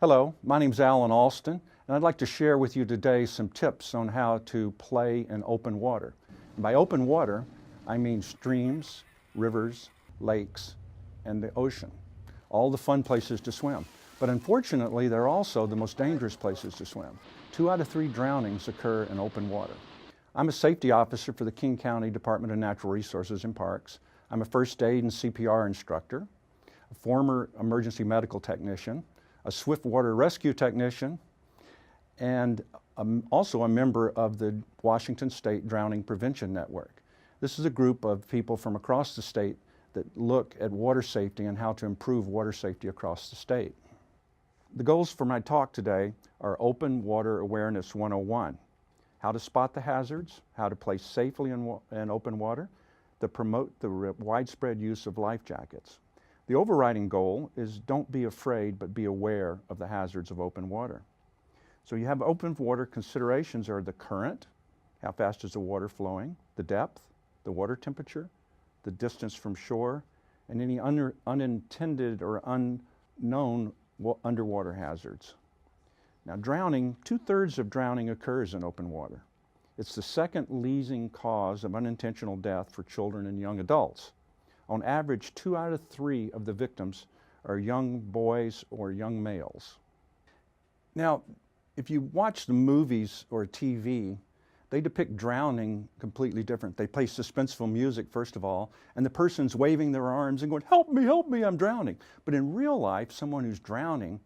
Hello, my name is Alan Alston, and I'd like to share with you today some tips on how to play in open water. And by open water, I mean streams, rivers, lakes, and the ocean. All the fun places to swim. But unfortunately, they're also the most dangerous places to swim. 2 out of 3 drownings occur in open water. I'm a safety officer for the King County Department of Natural Resources and Parks. I'm a first aid and CPR instructor, a former emergency medical technician, a swift water rescue technician, and also a member of the Washington State Drowning Prevention Network. This is a group of people from across the state that look at water safety and how to improve water safety across the state. The goals for my talk today are Open Water Awareness 101, how to spot the hazards, how to play safely in open water, to promote the widespread use of life jackets. The overriding goal is don't be afraid, but be aware of the hazards of open water. So you have open water considerations are the current, how fast is the water flowing, the depth, the water temperature, the distance from shore, and any unintended or unknown underwater hazards. Now drowning, 2/3 of drowning occurs in open water. It's the second leading cause of unintentional death for children and young adults. On average, 2 out of 3 of the victims are young boys or young males. Now, if you watch the movies or TV, they depict drowning completely different. They play suspenseful music, first of all, and the person's waving their arms and going, help me, I'm drowning. But in real life, someone who's drowning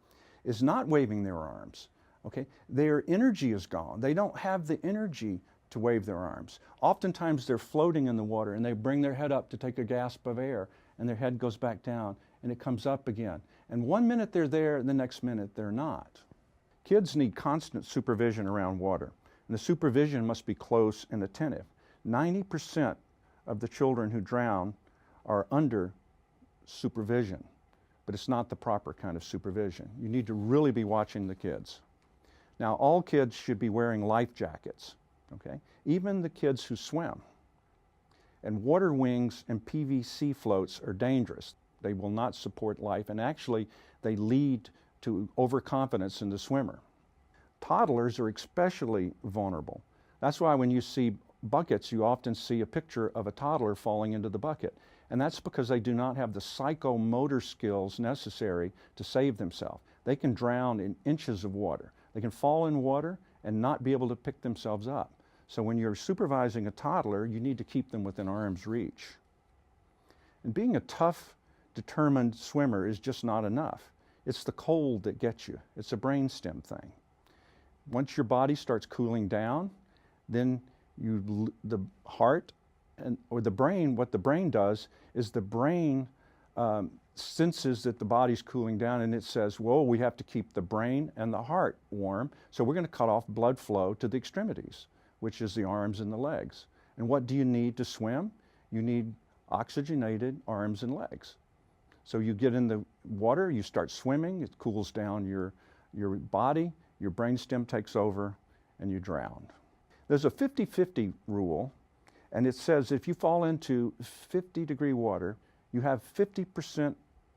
is not waving their arms, okay? Their energy is gone. They don't have the energy to wave their arms. Oftentimes they're floating in the water and they bring their head up to take a gasp of air and their head goes back down and it comes up again. And 1 minute they're there and the next minute they're not. Kids need constant supervision around water, and the supervision must be close and attentive. 90% of the children who drown are under supervision, but it's not the proper kind of supervision. You need to really be watching the kids. Now, all kids should be wearing life jackets. Okay? Even the kids who swim. And water wings and PVC floats are dangerous. They will not support life, and actually they lead to overconfidence in the swimmer. Toddlers are especially vulnerable. That's why when you see buckets, you often see a picture of a toddler falling into the bucket. And that's because they do not have the psychomotor skills necessary to save themselves. They can drown in inches of water. They can fall in water and not be able to pick themselves up. So when you're supervising a toddler, you need to keep them within arm's reach. And being a tough, determined swimmer is just not enough. It's the cold that gets you. It's a brainstem thing. Once your body starts cooling down, then the heart or the brain, what the brain does is the brain senses that the body's cooling down and it says, well, we have to keep the brain and the heart warm, so we're going to cut off blood flow to the extremities, which is the arms and the legs. And what do you need to swim? You need oxygenated arms and legs. So you get in the water, you start swimming, it cools down your body, your brainstem takes over, and you drown. There's a 50-50 rule, and it says if you fall into 50-degree water, you have 50%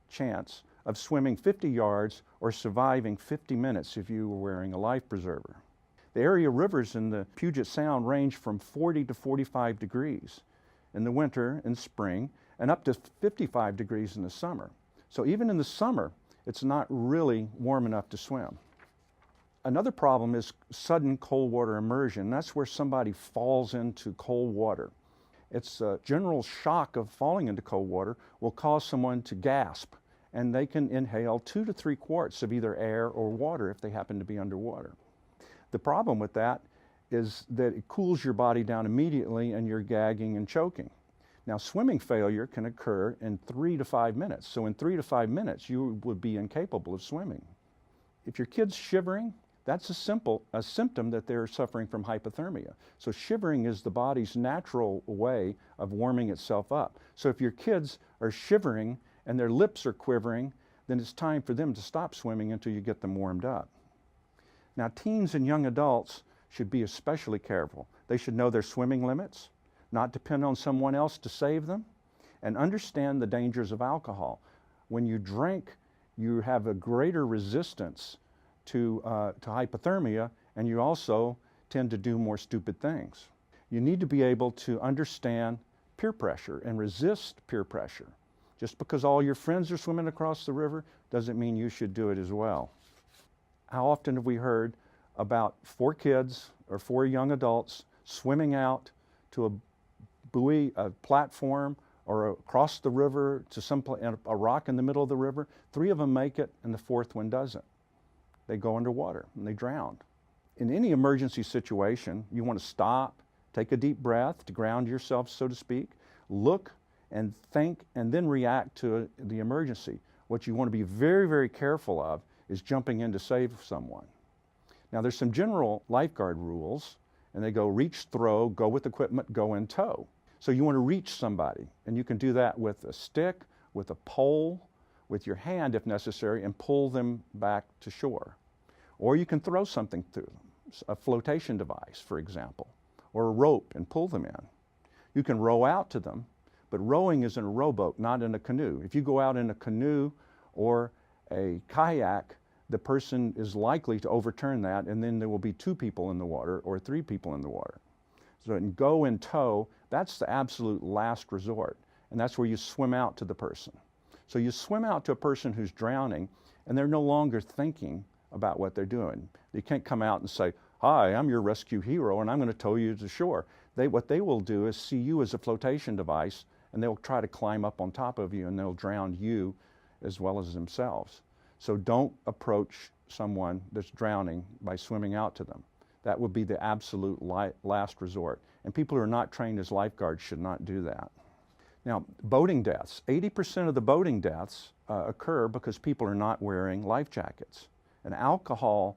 chance of swimming 50 yards or surviving 50 minutes if you were wearing a life preserver. The area rivers in the Puget Sound range from 40 to 45 degrees in the winter and spring, and up to 55 degrees in the summer. So even in the summer, it's not really warm enough to swim. Another problem is sudden cold water immersion. That's where somebody falls into cold water. It's a general shock of falling into cold water will cause someone to gasp, and they can inhale 2 to 3 quarts of either air or water if they happen to be underwater. The problem with that is that it cools your body down immediately and you're gagging and choking. Now, swimming failure can occur in 3 to 5 minutes. So in 3 to 5 minutes, you would be incapable of swimming. If your kid's shivering, that's a symptom that they're suffering from hypothermia. So shivering is the body's natural way of warming itself up. So if your kids are shivering and their lips are quivering, then it's time for them to stop swimming until you get them warmed up. Now, teens and young adults should be especially careful. They should know their swimming limits, not depend on someone else to save them, and understand the dangers of alcohol. When you drink, you have a greater resistance to hypothermia, and you also tend to do more stupid things. You need to be able to understand peer pressure and resist peer pressure. Just because all your friends are swimming across the river doesn't mean you should do it as well. How often have we heard about 4 kids or 4 young adults swimming out to a buoy, a platform, or across the river to a rock in the middle of the river? 3 of them make it and the 4th one doesn't. They go underwater and they drown. In any emergency situation, you want to stop, take a deep breath to ground yourself, so to speak, look and think, and then react to the emergency. What you want to be very, very careful of is jumping in to save someone. Now, there's some general lifeguard rules, and they go reach, throw, go with equipment, go in tow. So you want to reach somebody, and you can do that with a stick, with a pole, with your hand if necessary, and pull them back to shore. Or you can throw something to them, a flotation device, for example, or a rope, and pull them in. You can row out to them, but rowing is in a rowboat, not in a canoe. If you go out in a canoe or a kayak, the person is likely to overturn that, and then there will be 2 people in the water or 3 people in the water. So in go in tow, that's the absolute last resort, and that's where you swim out to the person. So you swim out to a person who's drowning, and they're no longer thinking about what they're doing. You can't come out and say, "Hi, I'm your rescue hero, and I'm going to tow you to shore." What they will do is see you as a flotation device, and they'll try to climb up on top of you, and they'll drown you as well as themselves. So don't approach someone that's drowning by swimming out to them. That would be the absolute last resort. And people who are not trained as lifeguards should not do that. Now, boating deaths. 80% of the boating deaths occur because people are not wearing life jackets. And alcohol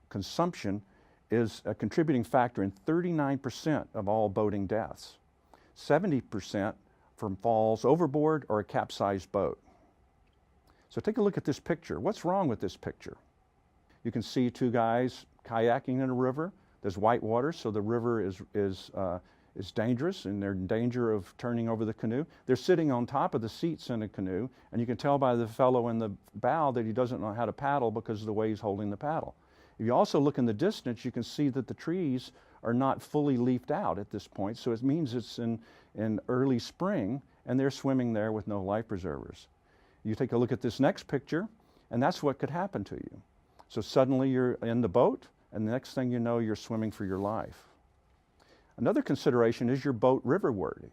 consumption is a contributing factor in 39% of all boating deaths. 70% from falls overboard or a capsized boat. So take a look at this picture. What's wrong with this picture? You can see 2 guys kayaking in a river. There's white water, so the river is dangerous, and they're in danger of turning over the canoe. They're sitting on top of the seats in a canoe, and you can tell by the fellow in the bow that he doesn't know how to paddle because of the way he's holding the paddle. If you also look in the distance, you can see that the trees are not fully leafed out at this point, so it means it's in early spring, and they're swimming there with no life preservers. You take a look at this next picture, and that's what could happen to you. So suddenly you're in the boat, and the next thing you know, you're swimming for your life. Another consideration is your boat river-worthy.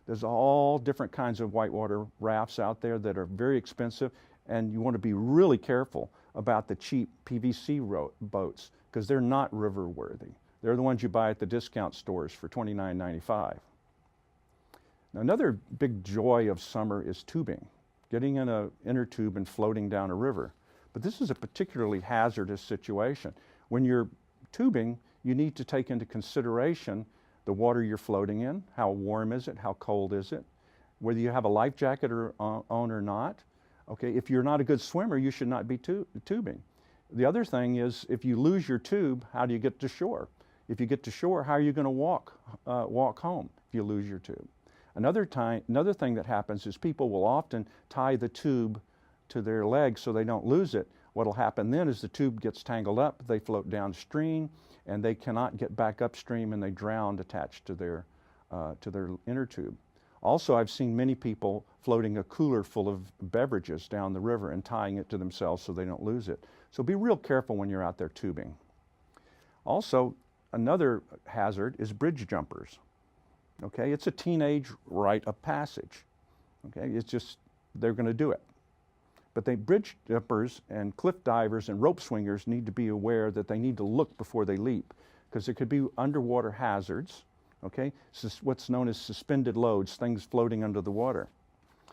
There's all different kinds of whitewater rafts out there that are very expensive, and you want to be really careful about the cheap PVC boats because they're not river-worthy. They're the ones you buy at the discount stores for $29.95. Now, another big joy of summer is tubing, getting in an inner tube and floating down a river. But this is a particularly hazardous situation. When you're tubing, you need to take into consideration the water you're floating in. How warm is it? How cold is it? Whether you have a life jacket on or not. Okay, if you're not a good swimmer, you should not be tubing. The other thing is, if you lose your tube, how do you get to shore? If you get to shore, how are you going to walk home if you lose your tube? Another thing that happens is people will often tie the tube to their legs so they don't lose it. What will happen then is the tube gets tangled up, they float downstream, and they cannot get back upstream, and they drown attached to their inner tube. Also, I've seen many people floating a cooler full of beverages down the river and tying it to themselves so they don't lose it. So be real careful when you're out there tubing. Also, another hazard is bridge jumpers. Okay, it's a teenage rite of passage. Okay, it's just, they're going to do it. But bridge jumpers and cliff divers and rope swingers need to be aware that they need to look before they leap, because there could be underwater hazards, okay? What's known as suspended loads, things floating under the water.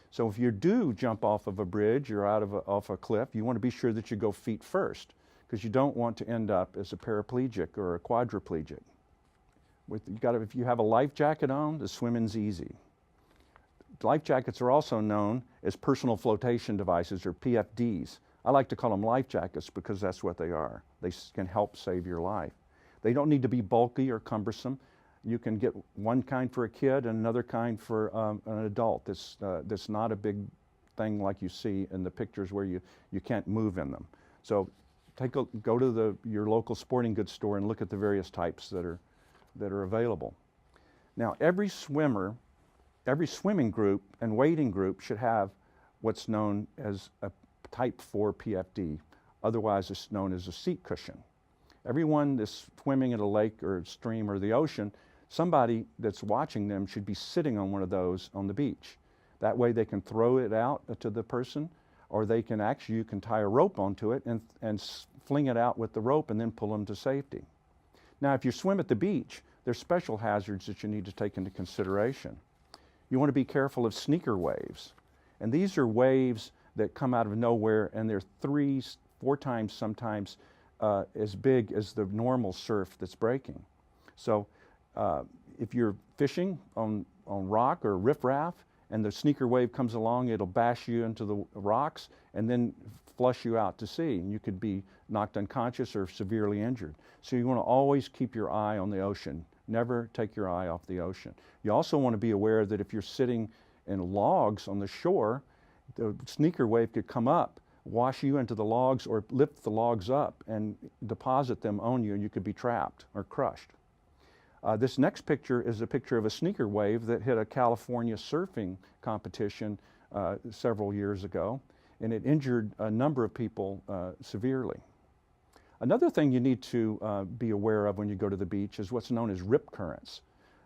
So if you do jump off of a bridge or off a cliff, you want to be sure that you go feet first, because you don't want to end up as a paraplegic or a quadriplegic. If you have a life jacket on, the swimming's easy. Life jackets are also known as personal flotation devices, or PFDs. I like to call them life jackets because that's what they are. They can help save your life. They don't need to be bulky or cumbersome. You can get one kind for a kid and another kind for an adult. That's not a big thing like you see in the pictures where you can't move in them. So go to your local sporting goods store and look at the various types that are available. Now, every swimming group and wading group should have what's known as a type 4 PFD. Otherwise, it's known as a seat cushion. Everyone that's swimming at a lake or a stream or the ocean, somebody that's watching them should be sitting on one of those on the beach. That way they can throw it out to the person, or you can tie a rope onto it and fling it out with the rope and then pull them to safety. Now, if you swim at the beach, there's special hazards that you need to take into consideration. You want to be careful of sneaker waves. And these are waves that come out of nowhere, and they're 3-4 times sometimes as big as the normal surf that's breaking. So if you're fishing on rock or riffraff and the sneaker wave comes along, it'll bash you into the rocks and then flush you out to sea. And you could be knocked unconscious or severely injured. So you want to always keep your eye on the ocean. Never take your eye off the ocean. You also want to be aware that if you're sitting in logs on the shore, the sneaker wave could come up, wash you into the logs, or lift the logs up and deposit them on you, and you could be trapped or crushed. This next picture is a picture of a sneaker wave that hit a California surfing competition several years ago, and it injured a number of people severely. Another thing you need to be aware of when you go to the beach is what's known as rip currents.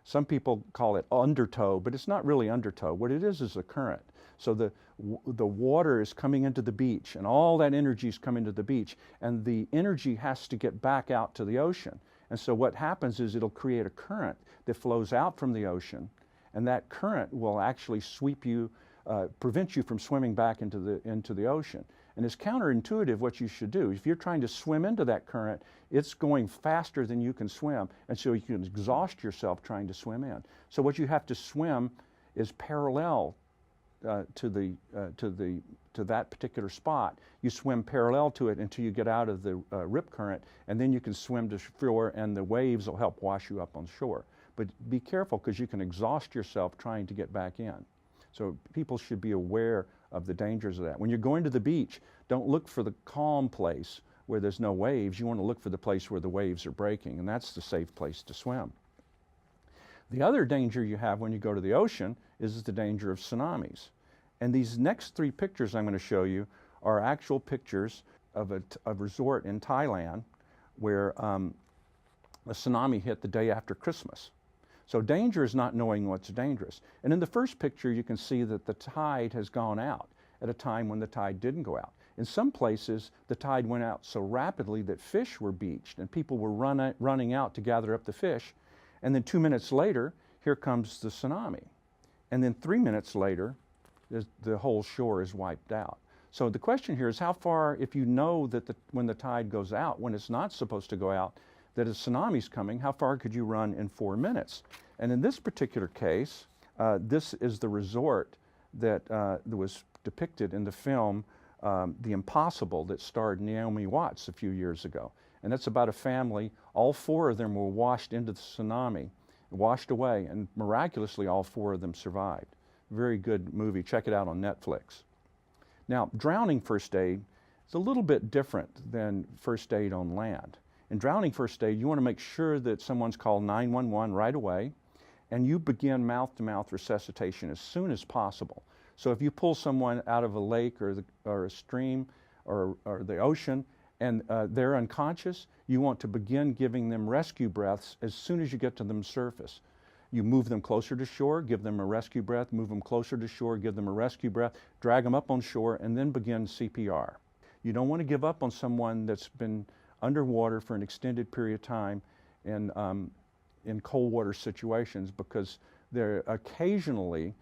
Some people call it undertow, but it's not really undertow. What it is a current. So the water is coming into the beach, and all that energy is coming to the beach, and the energy has to get back out to the ocean. And so what happens is it'll create a current that flows out from the ocean, and that current will actually sweep you, prevent you from swimming back into the ocean. And it's counterintuitive what you should do. If you're trying to swim into that current, it's going faster than you can swim, and so you can exhaust yourself trying to swim in. So what you have to swim is parallel to that particular spot. You swim parallel to it until you get out of the rip current, and then you can swim to shore, and the waves will help wash you up on shore. But be careful, because you can exhaust yourself trying to get back in. So people should be aware of the dangers of that. When you're going to the beach, don't look for the calm place where there's no waves. You want to look for the place where the waves are breaking, and that's the safe place to swim. The other danger you have when you go to the ocean is the danger of tsunamis. And these next 3 pictures I'm going to show you are actual pictures of a resort in Thailand where a tsunami hit the day after Christmas. So danger is not knowing what's dangerous. And in the first picture, you can see that the tide has gone out at a time when the tide didn't go out. In some places, the tide went out so rapidly that fish were beached, and people were running out to gather up the fish. And then 2 minutes later, here comes the tsunami. And then 3 minutes later, the whole shore is wiped out. So the question here is, how far, if you know that when the tide goes out, when it's not supposed to go out, that a tsunami's coming, how far could you run in 4 minutes? And in this particular case, this is the resort that was depicted in the film The Impossible, that starred Naomi Watts a few years ago. And that's about a family. All 4 of them were washed into the tsunami, washed away, and miraculously all 4 of them survived. Very good movie. Check it out on Netflix. Now, drowning first aid is a little bit different than first aid on land. In drowning first aid, you want to make sure that someone's called 911 right away, and you begin mouth-to-mouth resuscitation as soon as possible. So if you pull someone out of a lake or a stream or the ocean and they're unconscious, you want to begin giving them rescue breaths as soon as you get to them surface. You move them closer to shore, give them a rescue breath, move them closer to shore, give them a rescue breath, drag them up on shore, and then begin CPR. You don't want to give up on someone that's been underwater for an extended period of time in cold water situations, because there occasionally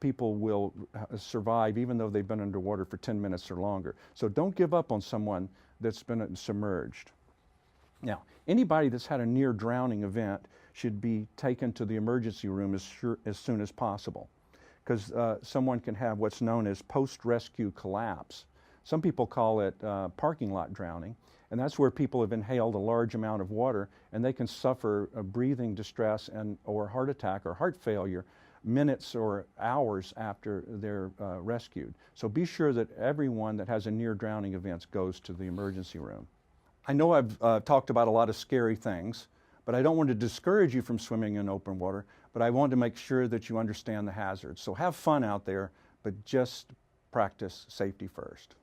people will survive even though they've been underwater for 10 minutes or longer. So don't give up on someone that's been submerged. Now, anybody that's had a near drowning event should be taken to the emergency room as soon as possible, because someone can have what's known as post-rescue collapse. Some people call it parking lot drowning, And that's where people have inhaled a large amount of water, and they can suffer a breathing distress or heart attack or heart failure minutes or hours after they're rescued. So be sure that everyone that has a near drowning event goes to the emergency room. I know I've talked about a lot of scary things, but I don't want to discourage you from swimming in open water, but I want to make sure that you understand the hazards. So have fun out there, but just practice safety first.